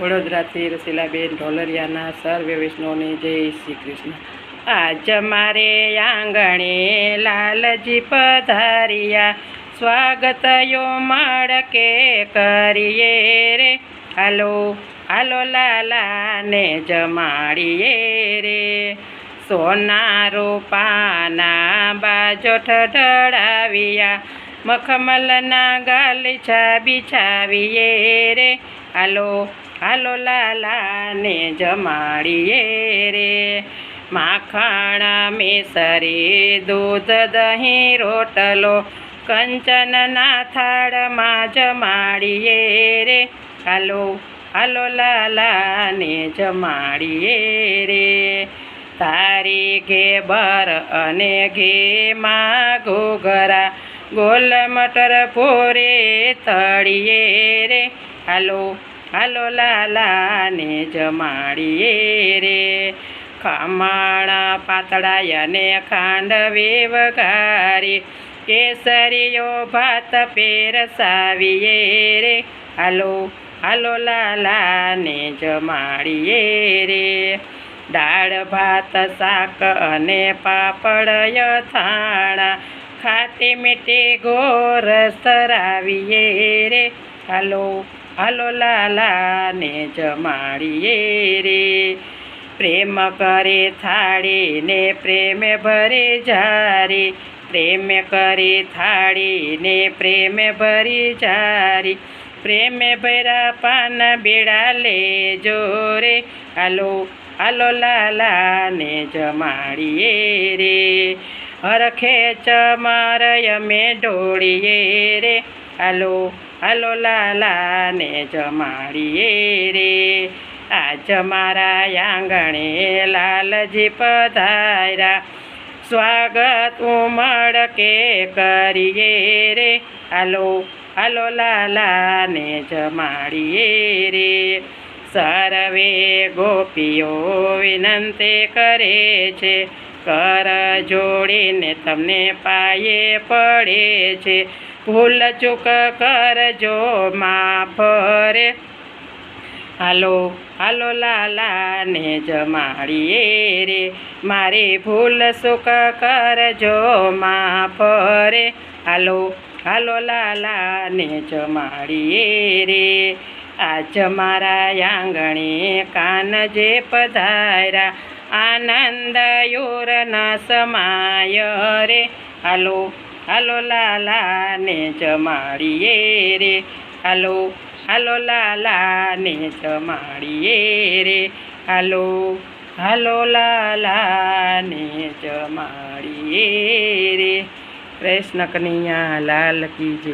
વડોદરાથી રસીલાબેન ઢોલરિયાના સર્વે વૈષ્ણવને જય શ્રી કૃષ્ણ। આજ મારે આંગણે લાલજી પધાર્યા, સ્વાગત યો મળકે કરીએ રે। હાલો હાલો લાલાને જમાડીએ રે, સોના રૂપાના બાજોઠ ઢળાવ્યા, મખમલના ગાલીચા બિછાવીએ રે। હાલો હાલો લાલાને જમાડીએ રે, માખણ મેસરી દૂધ દહીં રોટલો કંચનના થાળમાં જમાડીએ રે। હાલો હાલો લાલાને જમાડીએ રે, તારી ઘેબર અને ઘેમાં ઘૂઘરા ગોલ મટર પૂરે તળીએ રે। હાલો હાલો લાલાને જમાડીએ રે, ખમણ પાતળાય ને ખાંડવે વઘારી, કેસરીયો ભાત પેરસાવીએ રે। હાલો હાલો લાલાને જમાડીએ રે, દાળ ભાત શાક અને પાપડ અથાણા, ખાટી મીઠી ગોર ધરાવીએ રે। હાલો હાલો લાલાને જમાડીએ રે, પ્રેમ કરે થાળીને પ્રેમે ભરી જારી, પ્રેમે કરી થાળીને પ્રેમે ભરી જારી, પ્રેમે ભર્યા પાન બેડા લેજો રે। હાલો હાલો લાલાને જમાડીએ રે, હરખે ચમરય મેં ઢોળીએ રે। હાલો હાલો લાલાને જમાડીએ રે, આજ મારા આંગણે લાલજી પધાર્યા, સ્વાગત ઉમળકે કરીએ રે। હાલો હાલો લાલાને જમાડીએ રે, સર્વે ગોપીઓ વિનંતી કરે છે, કર જોડીને તમને પાયે પડે છે, ભૂલ ચૂક કરજો માફ રે। હાલો હાલો લાલાને જમાડીએ રે, મારી ભૂલ ચૂક કરજો માફ રે। હાલો હાલો લાલાને જમાડીએ રે, આજ મારા આંગણે કાનજે પધાર્યા, આનંદ યુરના સમાય રે। હાલો હાલો લાલાને જમાડીએ રે, હાલો હાલો લાલાને જમાડીએ રે, હાલો હાલો લાલાને જમાડીએ રે। કૃષ્ણ કનૈયા લાલ કી જય।